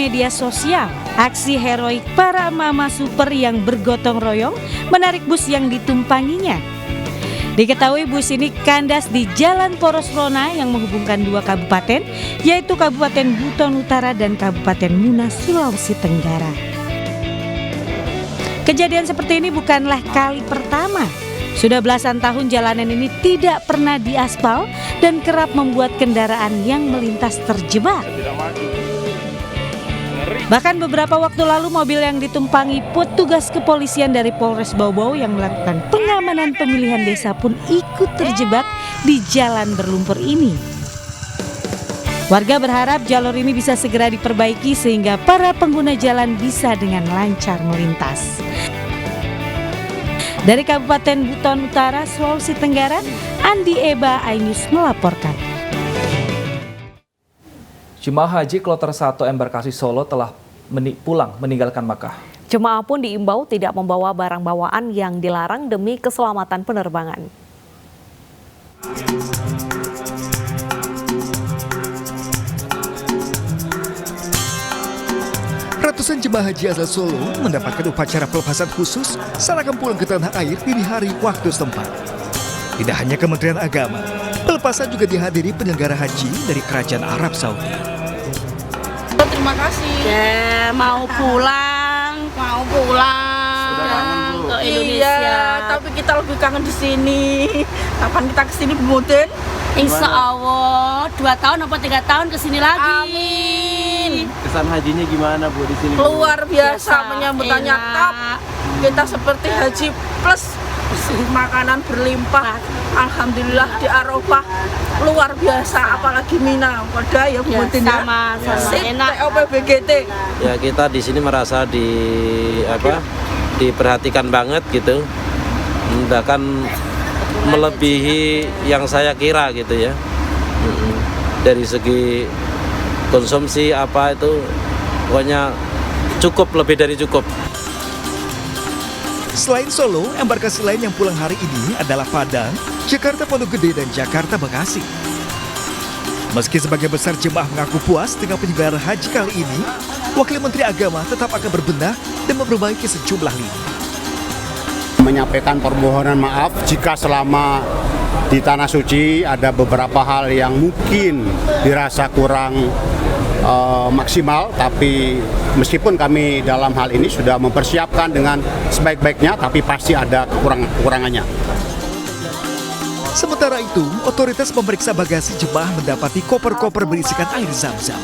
media sosial, aksi heroik para mama super yang bergotong royong menarik bus yang ditumpanginya. Diketahui bus ini kandas di Jalan Poros Rona yang menghubungkan dua kabupaten, yaitu Kabupaten Buton Utara dan Kabupaten Muna, Sulawesi Tenggara. Kejadian seperti ini bukanlah kali pertama. Sudah belasan tahun jalanan ini tidak pernah diaspal dan kerap membuat kendaraan yang melintas terjebak. Bahkan beberapa waktu lalu mobil yang ditumpangi petugas kepolisian dari Polres Bau-Bau yang melakukan pengamanan pemilihan desa pun ikut terjebak di jalan berlumpur ini. Warga berharap jalur ini bisa segera diperbaiki sehingga para pengguna jalan bisa dengan lancar melintas. Dari Kabupaten Buton Utara, Sulawesi Tenggara, Andi Eba, iNews melaporkan. Jemaah haji kloter 1 embarkasi Solo telah pulang meninggalkan Makkah. Jemaah pun diimbau tidak membawa barang bawaan yang dilarang demi keselamatan penerbangan. Ratusan jemaah haji asal Solo mendapatkan upacara pelepasan khusus saat akan pulang ke tanah air dini hari waktu setempat. Tidak hanya Kementerian Agama, pelepasan juga dihadiri penyelenggara haji dari Kerajaan Arab Saudi. Terima kasih. Ya, mau pulang ke Indonesia. Iya, tapi kita lebih kangen di sini. Kapan kita kesini Bumuden? Insya Allah 2 tahun atau 3 tahun kesini lagi. Amin. Kesan hajinya gimana Bu di sini? Luar biasa menyambutannya top. Kita seperti haji plus makanan berlimpah. Alhamdulillah di Arafah luar biasa, apalagi Mina. Wadah ya Bumuden ya. Sama enak. TOP-BGT. Ya kita di sini merasa diperhatikan banget gitu. Bahkan melebihi yang saya kira gitu ya. Dari segi konsumsi apa itu pokoknya cukup, lebih dari cukup. Selain Solo, embarkasi lain yang pulang hari ini adalah Padang, Jakarta Pondok Gede, dan Jakarta Bekasi. Meski sebagian besar jemaah mengaku puas dengan penyelenggaraan haji kali ini, Wakil Menteri Agama tetap akan berbenah dan memperbaiki sejumlah lini. Menyampaikan permohonan maaf jika selama di Tanah Suci ada beberapa hal yang mungkin dirasa kurang maksimal, tapi meskipun kami dalam hal ini sudah mempersiapkan dengan sebaik-baiknya, tapi pasti ada kekurangannya. Sementara itu, otoritas memeriksa bagasi jemaah mendapati koper-koper berisikan air zam-zam.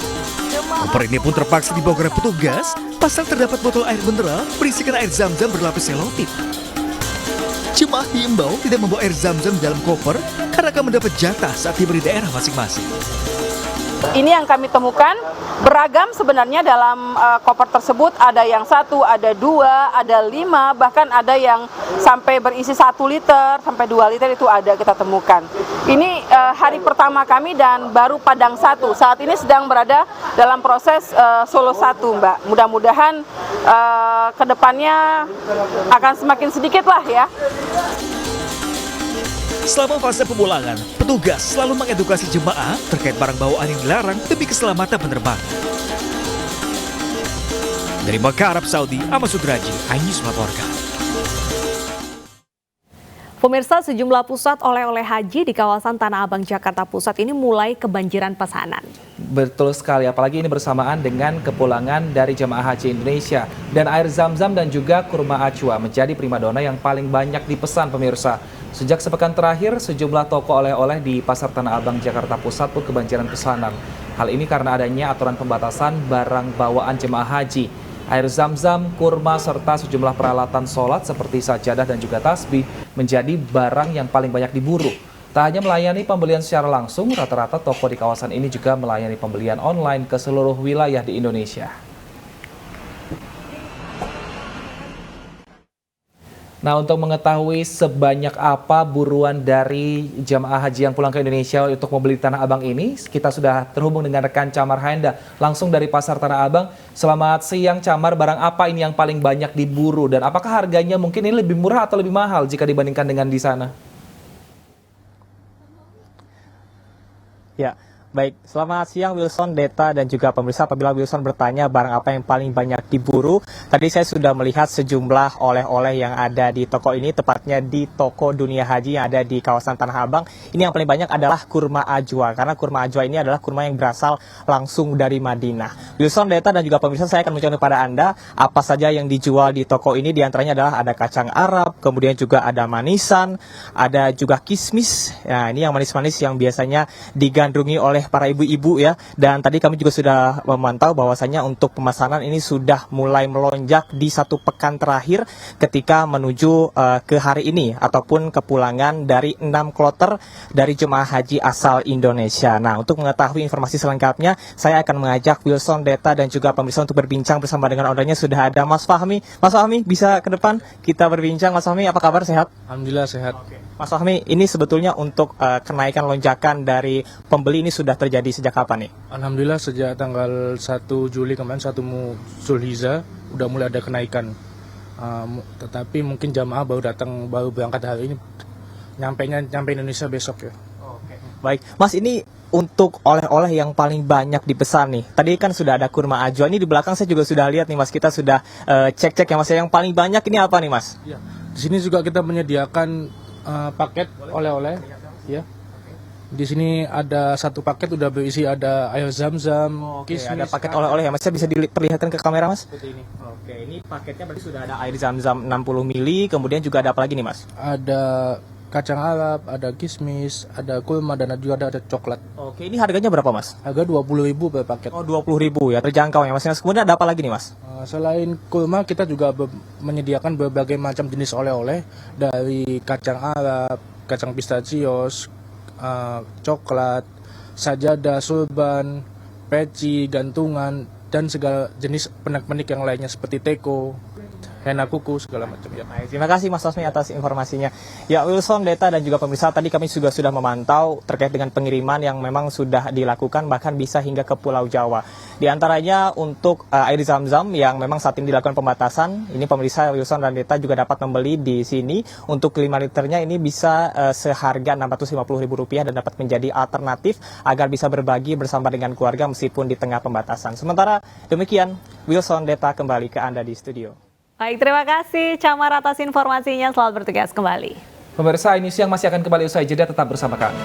Koper ini pun terpaksa dibongkar petugas, pasal terdapat botol air mineral berisikan air zam-zam berlapis selotip. Jemaah diimbau tidak membawa air zam-zam dalam koper karena akan mendapat jatah saat tiba di daerah masing-masing. Ini yang kami temukan beragam sebenarnya dalam koper tersebut, ada yang 1, ada 2, ada 5, bahkan ada yang sampai berisi 1 liter sampai 2 liter itu ada kita temukan. Ini hari pertama kami dan baru Padang 1. Saat ini sedang berada dalam proses Solo 1, Mbak. Mudah-mudahan kedepannya akan semakin sedikit lah ya. Selama fase pemulangan, petugas selalu mengedukasi jemaah terkait barang bawaan yang dilarang demi keselamatan penerbangan. Dari Makkah, Arab Saudi, Ahmad Sudraji, iNews melaporkan. Pemirsa, sejumlah pusat oleh-oleh haji di kawasan Tanah Abang, Jakarta Pusat ini mulai kebanjiran pesanan. Betul sekali, apalagi ini bersamaan dengan kepulangan dari jemaah haji Indonesia. Dan air zam-zam dan juga kurma acwa menjadi primadona yang paling banyak dipesan pemirsa. Sejak sepekan terakhir, sejumlah toko oleh-oleh di Pasar Tanah Abang, Jakarta Pusat pun kebanjiran pesanan. Hal ini karena adanya aturan pembatasan barang bawaan jemaah haji. Air zam-zam, kurma, serta sejumlah peralatan sholat seperti sajadah dan juga tasbih menjadi barang yang paling banyak diburu. Tak hanya melayani pembelian secara langsung, rata-rata toko di kawasan ini juga melayani pembelian online ke seluruh wilayah di Indonesia. Nah, untuk mengetahui sebanyak apa buruan dari jemaah haji yang pulang ke Indonesia untuk membeli Tanah Abang ini, kita sudah terhubung dengan rekan Camar Haenda langsung dari Pasar Tanah Abang. Selamat siang Camar, barang apa ini yang paling banyak diburu dan apakah harganya mungkin ini lebih murah atau lebih mahal jika dibandingkan dengan di sana? Ya, Baik, selamat siang Wilson, Deta, dan juga pemirsa. Apabila Wilson bertanya barang apa yang paling banyak diburu, tadi saya sudah melihat sejumlah oleh-oleh yang ada di toko ini, tepatnya di toko Dunia Haji yang ada di kawasan Tanah Abang. Ini yang paling banyak adalah kurma ajwa, karena kurma ajwa ini adalah kurma yang berasal langsung dari Madinah. Wilson, Deta, dan juga pemirsa, saya akan mencontoh kepada Anda apa saja yang dijual di toko ini. Di antaranya adalah ada kacang Arab, kemudian juga ada manisan, ada juga kismis. Nah, ini yang manis-manis yang biasanya digandrungi oleh para ibu-ibu ya. Dan tadi kami juga sudah memantau bahwasannya untuk pemesanan ini sudah mulai melonjak di 1 pekan terakhir ketika menuju ke hari ini ataupun kepulangan dari 6 kloter dari jemaah haji asal Indonesia. Nah, untuk mengetahui informasi selengkapnya, saya akan mengajak Wilson, Deta, dan juga pemirsa untuk berbincang bersama dengan ownernya. Sudah ada Mas Fahmi. Mas Fahmi, bisa ke depan kita berbincang. Mas Fahmi, apa kabar? Sehat? Alhamdulillah sehat. Mas Fahmi, ini sebetulnya untuk kenaikan lonjakan dari pembeli ini sudah terjadi sejak kapan nih? Alhamdulillah sejak tanggal 1 Juli kemarin, 1 Zulhijjah udah mulai ada kenaikan. Tetapi mungkin jamaah baru berangkat hari ini, nyampe Indonesia besok ya. Oke. Baik, Mas, ini untuk oleh-oleh yang paling banyak dipesan nih. Tadi kan sudah ada kurma ajwa, ini di belakang saya juga sudah lihat nih Mas, kita sudah cek-cek ya Mas. Yang paling banyak ini apa nih Mas? Ya. Di sini juga kita menyediakan paket oleh-oleh ya. Di sini ada 1 paket udah berisi ada air zam-zam, kismis, ada paket oleh-oleh ya Mas, bisa diperlihatkan ke kamera Mas? Seperti ini. Oke, ini paketnya berarti sudah ada air zam-zam 60 ml, kemudian juga ada apa lagi nih Mas? ada kacang Arab, ada kismis, ada kurma, dan juga ada coklat. Oke, ini harganya berapa Mas? Harga 20.000 per paket. Oh, 20.000 ya, terjangkau ya Mas. Kemudian ada apa lagi nih Mas? Selain kurma, kita juga menyediakan berbagai macam jenis oleh-oleh dari kacang Arab, kacang pistachios, coklat, sajadah, surban, peci, gantungan, dan segala jenis pernak-pernik yang lainnya seperti teko, henna kuku, segala macam ya. Baik, terima kasih Mas Fahmi atas informasinya. Ya, Wilson, Deta, dan juga pemirsa, tadi kami juga sudah memantau terkait dengan pengiriman yang memang sudah dilakukan bahkan bisa hingga ke Pulau Jawa. Di antaranya untuk air zam-zam yang memang saat ini dilakukan pembatasan. Ini pemirsa, Wilson dan Deta juga dapat membeli di sini. Untuk 5 liternya ini bisa seharga Rp650.000 dan dapat menjadi alternatif agar bisa berbagi bersama dengan keluarga meskipun di tengah pembatasan. Sementara demikian, Wilson, Deta kembali ke Anda di studio. Baik, terima kasih Camar atas informasinya. Selamat bertugas kembali. Pemirsa, ini siang masih akan kembali usai jeda, tetap bersama kami.